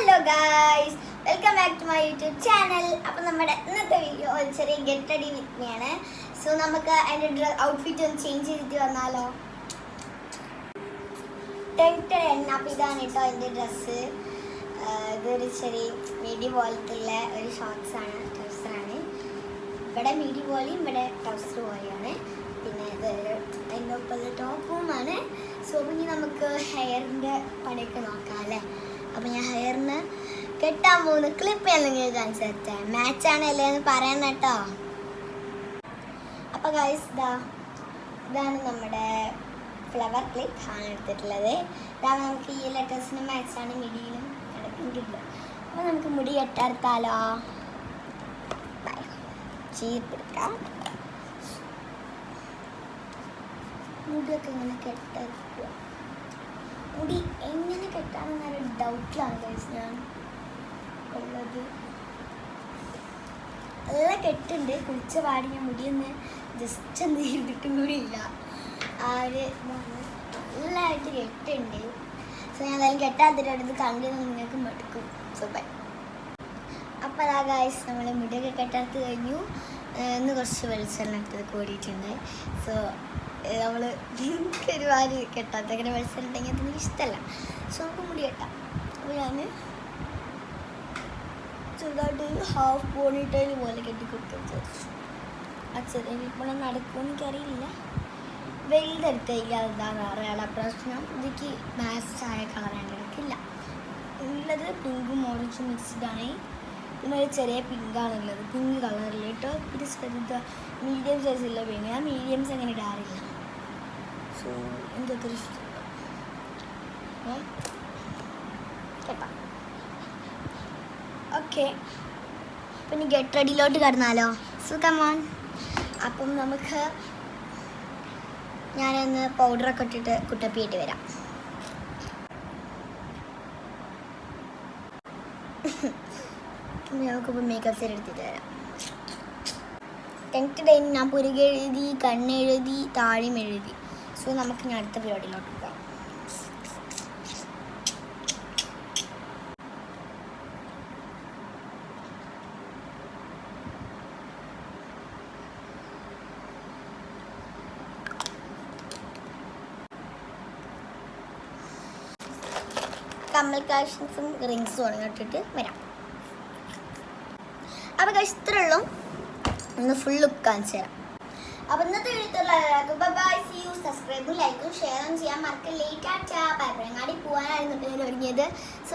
Hello guys, welcome back to my YouTube channel. അപ്പോൾ നമ്മുടെ ഇന്നത്തെ വീഡിയോ ഒരു ചെറിയ ഗെറ്റ് റെഡി വിത്ത് മീ ആണ്. സോ നമുക്ക് അതിൻ്റെ ഔട്ട്ഫിറ്റ് ഒന്ന് ചേഞ്ച് ചെയ്തിട്ട് വന്നാലോ? അപ്പോൾ ഇതാണ് കേട്ടോ എൻ്റെ ഡ്രസ്സ്. ഇതൊരു ചെറിയ മീഡി പോലത്തുള്ള ഒരു ഷോർട്സാണ്, ട്രൗസറാണ്. ഇവിടെ മീഡി പോലെയും ഇവിടെ ട്രൗസർ പോലെയാണ്. പിന്നെ ഇത് അതിൻ്റെ ഒപ്പം ടോപ്പുമാണ്. സോ ഇനി നമുക്ക് ഹെയറിൻ്റെ പണിയൊക്കെ നോക്കാം അല്ലേ? അപ്പോൾ ഞാൻ ഹെയറിന് കെട്ടാൻ പോകുന്ന ക്ലിപ്പ് ഞാൻ നിങ്ങൾക്ക് കാണിച്ചു തരാം. മാച്ചാണ് അല്ലേ എന്ന് പറയണം കേട്ടോ. അപ്പോൾ ഗൈസ് ഇതാണ് നമ്മുടെ ഫ്ലവർ ക്ലിപ്പ് ആണ് എടുത്തിട്ടുള്ളത്. ഇതാണ് നമുക്ക് ഈ ലെറ്റേഴ്സിന് മാച്ചാണ്, മിഡിയിലും പിങ്കില്ല. അപ്പോൾ നമുക്ക് മുടി കെട്ടെടുത്താലോ? ചീർപ്പെടുക്കാം. മുടിയൊക്കെ ഇങ്ങനെ കെട്ടെടുക്കുക. മുടി എങ്ങനെ കെട്ടാണെന്നൊരു ഡൗട്ടിലാണ് ഗൈസ് ഞാൻ ഉള്ളത്. നല്ല കെട്ടുണ്ട്. കുളിച്ച പാടി ഞാൻ മുടിയൊന്ന് ജസ്റ്റ് ഒന്ന് ചെയ്തിട്ടും കൂടി ഇല്ല. ആ ഒരു നല്ലതായിട്ട് കെട്ടുണ്ട്. സോ ഞാൻ എന്തായാലും കെട്ടാത്തിട്ട് അടുത്ത് കണ്ടിട്ട് നിങ്ങൾക്ക് മടുക്കും. So bye. അപ്പോൾ അതാ ഗൈസ്, നമ്മൾ മുടിയൊക്കെ കെട്ടെടുത്ത് കഴിഞ്ഞു. ഇന്ന് കുറച്ച് വെളിച്ചെണ്ണ എടുത്തത് കൂടിയിട്ടുണ്ട്. സോ നമ്മൾ ഒരുപാട് കെട്ടാത്ത അങ്ങനെ മത്സരം ഉണ്ടെങ്കിൽ അതെനിക്ക് ഇഷ്ടമല്ല. സോ നമുക്ക് മുടി കെട്ടാം. അപ്പോൾ ഞാൻ ചെറുതായിട്ട് ഹാഫ് പോണിട്ടൈൽ പോലെ കെട്ടിക്കൊടുക്കാൻ വിചാരിച്ചു. അച്ഛൻ ഇപ്പോൾ നടക്കുമെന്ന് എനിക്കറിയില്ല. വെയിലെടുത്തില്ല, അതാണ് അറിയാനുള്ള പ്രശ്നം. ഇതിക്ക് മാച്ചായ കളറാണ് എനിക്കില്ല ഉള്ളത്. പിങ്കും ഓറഞ്ചും മിക്സ്ഡാണ്. പിന്നെ ഒരു ചെറിയ പിങ്കാണുള്ളത്, പിങ്ക് കളറിൽ കേട്ടോ. പിന്നെ ചെറുത് മീഡിയം സൈസുള്ള പിങ്ക്. ഞാൻ മീഡിയംസ് അങ്ങനെ ഇടാറില്ല. സോ എനിക്കത്ര ഇഷ്ടമില്ല കേട്ടോ. ഓക്കെ, പിന്നെ ഗെറ്റ് റെഡിയിലോട്ട് കടന്നാലോ? So come on. അപ്പം നമുക്ക് ഞാനൊന്ന് പൗഡറൊക്കെ ഇട്ടിട്ട് കുട്ടപ്പിയിട്ട് വരാം. നമുക്കിപ്പോൾ മേക്കപ്പ് സെറ്റ് എടുത്തിട്ട് വരാം. 10th ഡേ ഞാൻ പുരുക എഴുതി, കണ്ണെഴുതി, താഴെയും എഴുതി. സോ നമുക്ക് ഞാൻ അടുത്ത പരിപാടിയിലോട്ട് പോകാം. കമ്മൽ കളക്ഷൻസും റിങ്സും ഇട്ടിട്ട് വരാം. അപ്പോൾ ഇത്രയുള്ളൂ. ഒന്ന് ഫുൾ ലുക്ക് കാണിച്ചു തരാം. അപ്പോൾ ഇന്നത്തെ വീഡിയോ ബൈ, സീ യു. സബ്സ്ക്രൈബും ലൈക്കും ഷെയറും ചെയ്യാൻ മറക്കല്ലേ. ടാറ്റാ. പരപ്പനങ്ങാടി പോകാനായിരുന്നു ഒരുങ്ങിയത്. സോ